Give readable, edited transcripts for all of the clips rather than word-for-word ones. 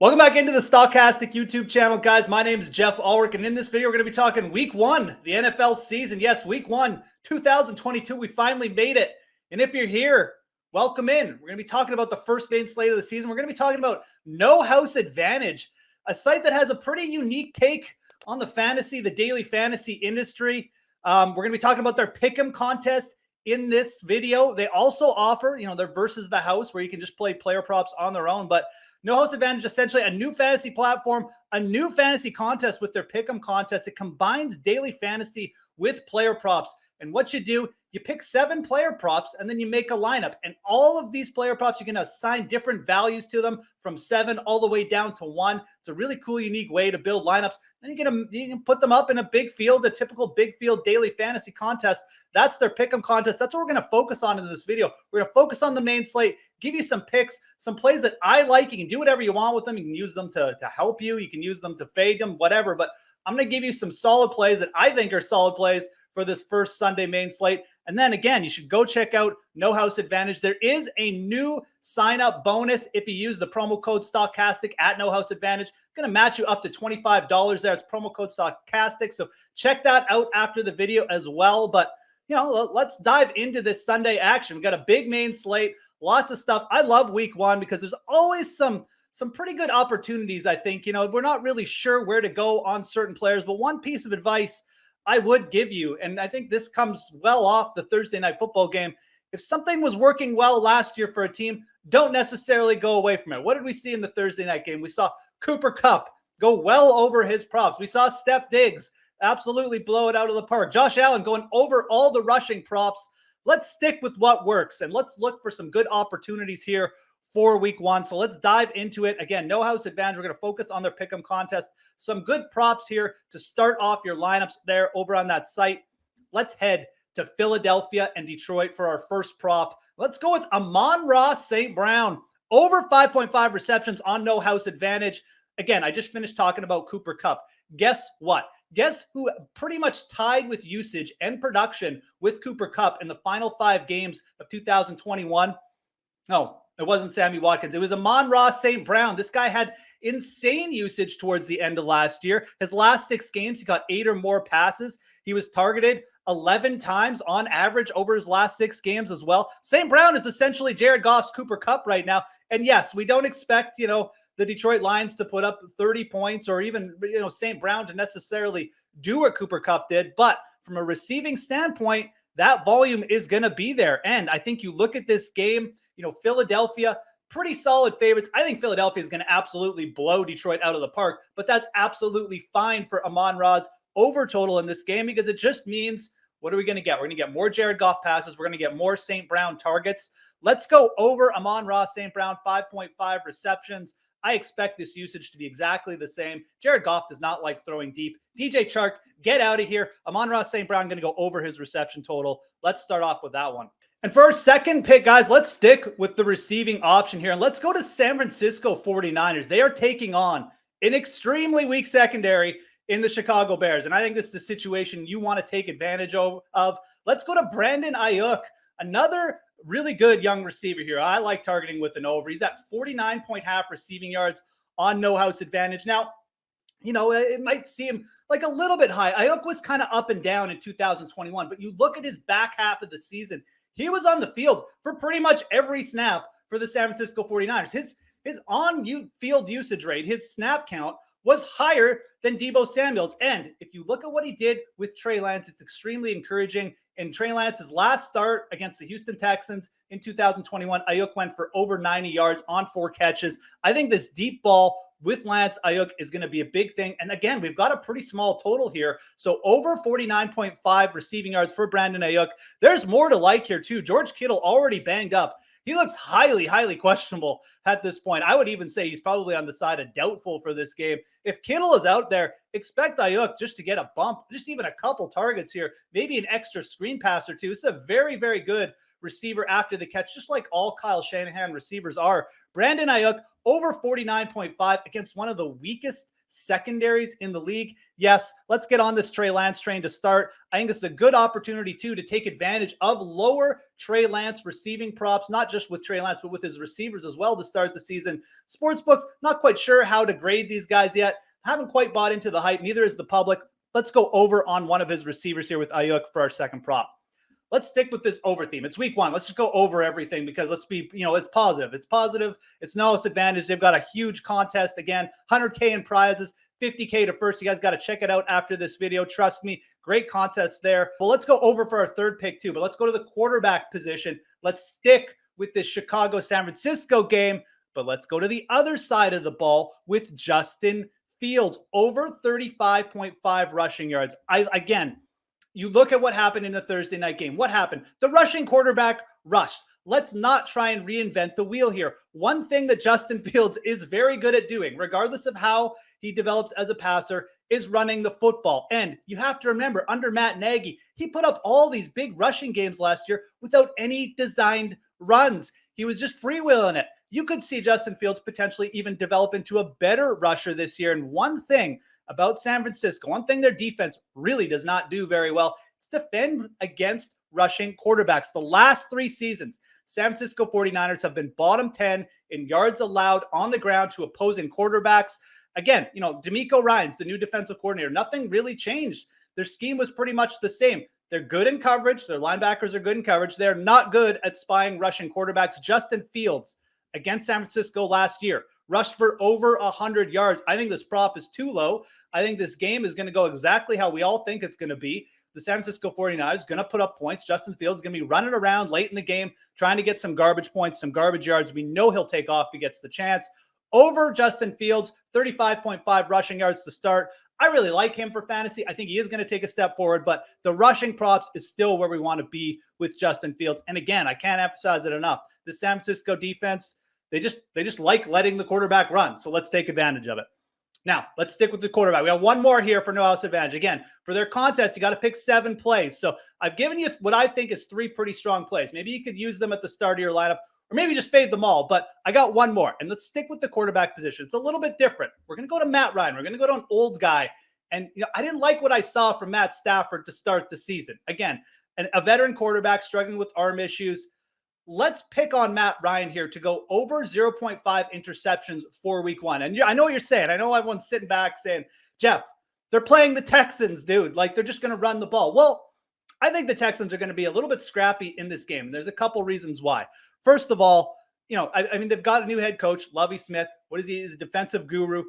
Welcome back into the Stokastic YouTube channel, guys. My name is Geoff Ulrich, and in this video, we're going to be talking Week 1, the NFL season. Yes, Week 1, 2022. We finally made it. And if you're here, welcome in. We're going to be talking about the first main slate of the season. We're going to be talking about No House Advantage, a site that has a pretty unique take on the daily fantasy industry. We're going to be talking about their Pick'em contest in this video. They also offer, their Versus the House, where you can just play player props on their own, but No House Advantage, essentially a new fantasy platform, a new fantasy contest with their Pick'em contest. It combines daily fantasy with player props. And what you do, you pick 7 player props, and then you make a lineup. And all of these player props, you can assign different values to them from 7 all the way down to 1. It's a really cool, unique way to build lineups. Then you can put them up in a big field, a typical big field daily fantasy contest. That's their Pick'em contest. That's what we're going to focus on in this video. We're going to focus on the main slate, give you some picks, some plays that I like. You can do whatever you want with them. You can use them to help you. You can use them to fade them, whatever. But I'm going to give you some solid plays that I think are solid plays for this first Sunday main slate. And then again, you should go check out No House Advantage. There is a new sign-up bonus if you use the promo code Stokastic at No House Advantage. Going to match you up to $25 there. It's promo code Stokastic. So check that out after the video as well. But let's dive into this Sunday action. We got a big main slate, lots of stuff. I love Week 1 because there's always some pretty good opportunities. I think, we're not really sure where to go on certain players, but one piece of advice I would give you, and I think this comes well off the Thursday night football game. If something was working well last year for a team, don't necessarily go away from it. What did we see in the Thursday night game? We saw Cooper Kupp go well over his props. We saw Steph Diggs absolutely blow it out of the park. Josh Allen going over all the rushing props. Let's stick with what works, and let's look for some good opportunities here for Week 1. So let's dive into it. Again, No House Advantage. We're going to focus on their Pick'em contest. Some good props here to start off your lineups there over on that site. Let's head to Philadelphia and Detroit for our first prop. Let's go with Amon-Ra St. Brown. Over 5.5 receptions on No House Advantage. Again, I just finished talking about Cooper Kupp. Guess what? Guess who pretty much tied with usage and production with Cooper Kupp in the final 5 games of 2021? No, it wasn't Sammy Watkins. It was Amon-Ra St. Brown. This guy had insane usage towards the end of last year. His last 6 games, he got 8 or more passes. He was targeted 11 times on average over his last 6 games as well. St. Brown is essentially Jared Goff's Cooper Kupp right now. And yes, we don't expect, the Detroit Lions to put up 30 points or even, St. Brown to necessarily do what Cooper Kupp did. But from a receiving standpoint, that volume is going to be there. And I think you look at this game, Philadelphia, pretty solid favorites. I think Philadelphia is going to absolutely blow Detroit out of the park, but that's absolutely fine for Amon-Ra's over total in this game because it just means, what are we going to get? We're going to get more Jared Goff passes. We're going to get more St. Brown targets. Let's go over Amon-Ra St. Brown, 5.5 receptions. I expect this usage to be exactly the same. Jared Goff does not like throwing deep. DJ Chark, get out of here. Amon-Ra St. Brown going to go over his reception total. Let's start off with that one. And for our second pick, guys, let's stick with the receiving option here. And let's go to San Francisco 49ers. They are taking on an extremely weak secondary in the Chicago Bears. And I think this is the situation you want to take advantage of. Let's go to Brandon Aiyuk, another really good young receiver here. I like targeting with an over. He's at 49.5 receiving yards on No House Advantage. Now, it might seem like a little bit high. Aiyuk was kind of up and down in 2021, but you look at his back half of the season, he was on the field for pretty much every snap for the San Francisco 49ers. His on-field usage rate, his snap count, was higher than Deebo Samuel's. And if you look at what he did with Trey Lance, it's extremely encouraging. In Trey Lance's last start against the Houston Texans in 2021, Aiyuk went for over 90 yards on 4 catches. I think this deep ball with Lance Aiyuk is going to be a big thing. And again, we've got a pretty small total here. So over 49.5 receiving yards for Brandon Aiyuk. There's more to like here too. George Kittle already banged up. He looks highly, highly questionable at this point. I would even say he's probably on the side of doubtful for this game. If Kittle is out there, expect Aiyuk just to get a bump, just even a couple targets here, maybe an extra screen pass or two. This is a very, very good receiver after the catch, just like all Kyle Shanahan receivers are. Brandon Aiyuk over 49.5 against one of the weakest secondaries in the league. Yes, let's get on this Trey Lance train to start. I think this is a good opportunity, too, to take advantage of lower Trey Lance receiving props, not just with Trey Lance, but with his receivers as well to start the season. Sportsbooks, not quite sure how to grade these guys yet. Haven't quite bought into the hype. Neither is the public. Let's go over on one of his receivers here with Aiyuk for our second prop. Let's stick with this over theme. It's week one. Let's just go over everything because let's be, it's positive. It's positive. It's no advantage. They've got a huge contest again, 100K in prizes, 50K to first. You guys got to check it out after this video. Trust me, great contest there. Well, let's go over for our third pick too, but let's go to the quarterback position. Let's stick with this Chicago-San Francisco game, but let's go to the other side of the ball with Justin Fields, over 35.5 rushing yards. Again, you look at what happened in the Thursday night game. What happened? The rushing quarterback rushed. Let's not try and reinvent the wheel here. One thing that Justin Fields is very good at doing, regardless of how he develops as a passer, is running the football. And you have to remember, under Matt Nagy, he put up all these big rushing games last year without any designed runs. He was just freewheeling it. You could see Justin Fields potentially even develop into a better rusher this year. And one thing about San Francisco, one thing their defense really does not do very well, it's defend against rushing quarterbacks. The last 3 seasons, San Francisco 49ers have been bottom 10 in yards allowed on the ground to opposing quarterbacks. Again, DeMeco Ryans, the new defensive coordinator, nothing really changed. Their scheme was pretty much the same. They're good in coverage. Their linebackers are good in coverage. They're not good at spying rushing quarterbacks. Justin Fields against San Francisco last year rushed for over 100 yards. I think this prop is too low. I think this game is going to go exactly how we all think it's going to be. The San Francisco 49ers going to put up points. Justin Fields is going to be running around late in the game, trying to get some garbage points, some garbage yards. We know he'll take off if he gets the chance. Over Justin Fields, 35.5 rushing yards to start. I really like him for fantasy. I think he is going to take a step forward, but the rushing props is still where we want to be with Justin Fields. And again, I can't emphasize it enough. The San Francisco defense, they just like letting the quarterback run. So let's take advantage of it. Now, let's stick with the quarterback. We have one more here for no house advantage. Again, for their contest, you got to pick 7 plays. So I've given you what I think is 3 pretty strong plays. Maybe you could use them at the start of your lineup, or maybe just fade them all. But I got one more, and let's stick with the quarterback position. It's a little bit different. We're going to go to Matt Ryan. We're going to go to an old guy. And I didn't like what I saw from Matt Stafford to start the season. Again, a veteran quarterback struggling with arm issues. Let's pick on Matt Ryan here to go over 0.5 interceptions for week one. And I know what you're saying. I know everyone's sitting back saying, Geoff, they're playing the Texans, dude. Like, they're just going to run the ball. Well, I think the Texans are going to be a little bit scrappy in this game. There's a couple reasons why. First of all, I mean, they've got a new head coach, Lovie Smith. What is he? He's a defensive guru.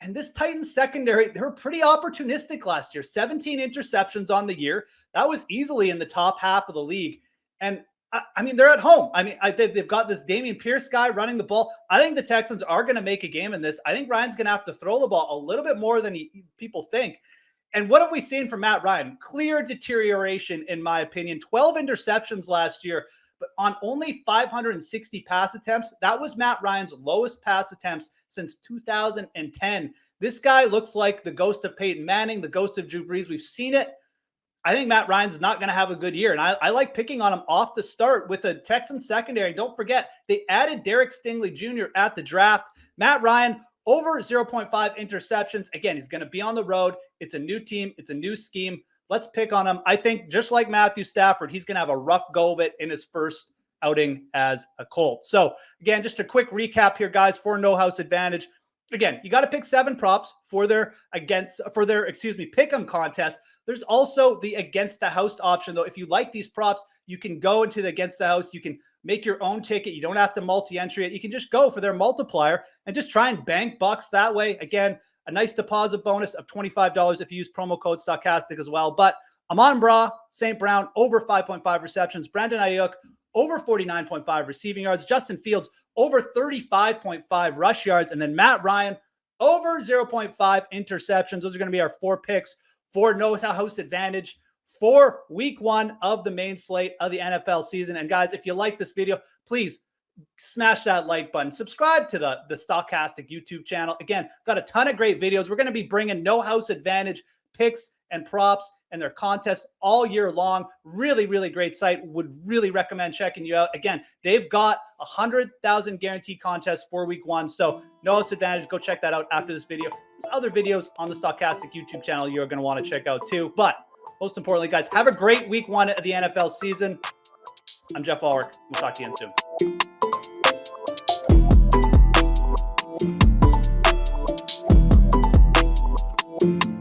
And this Titans secondary, they were pretty opportunistic last year. 17 interceptions on the year. That was easily in the top half of the league. And I mean, they're at home. I mean, they've got this Dameon Pierce guy running the ball. I think the Texans are going to make a game in this. I think Ryan's going to have to throw the ball a little bit more than people think. And what have we seen from Matt Ryan? Clear deterioration, in my opinion. 12 interceptions last year, but on only 560 pass attempts. That was Matt Ryan's lowest pass attempts since 2010. This guy looks like the ghost of Peyton Manning, the ghost of Drew Brees. We've seen it. I think Matt Ryan's not going to have a good year. And I like picking on him off the start with the Texans secondary. Don't forget, they added Derek Stingley Jr. at the draft. Matt Ryan, over 0.5 interceptions. Again, he's going to be on the road. It's a new team. It's a new scheme. Let's pick on him. I think just like Matthew Stafford, he's going to have a rough go of it in his first outing as a Colt. So again, just a quick recap here, guys, for no house advantage. Again, you got to pick 7 props for their pick 'em contest. There's also the against the house option, though. If you like these props, you can go into the against the house. You can make your own ticket. You don't have to multi-entry it. You can just go for their multiplier and just try and bank bucks that way. Again, a nice deposit bonus of $25 if you use promo code Stokastic as well. But Amon-Ra, St. Brown, over 5.5 receptions. Brandon Aiyuk, over 49.5 receiving yards. Justin Fields, over 35.5 rush yards. And then Matt Ryan, over 0.5 interceptions. Those are going to be our 4 picks for no house advantage for week 1 of the main slate of the NFL season. And guys, if you like this video, please smash that like button. Subscribe to the Stokastic YouTube channel. Again, got a ton of great videos. We're going to be bringing no house advantage picks and props and their contests all year long. Really, really great site. Would really recommend checking you out. Again, they've got 100,000 guaranteed contests for week 1. So no disadvantage. Go check that out after this video. There's other videos on the Stokastic YouTube channel you're going to want to check out too. But most importantly, guys, have a great week 1 of the NFL season. I'm Geoff Ulrich. We'll talk to you again soon.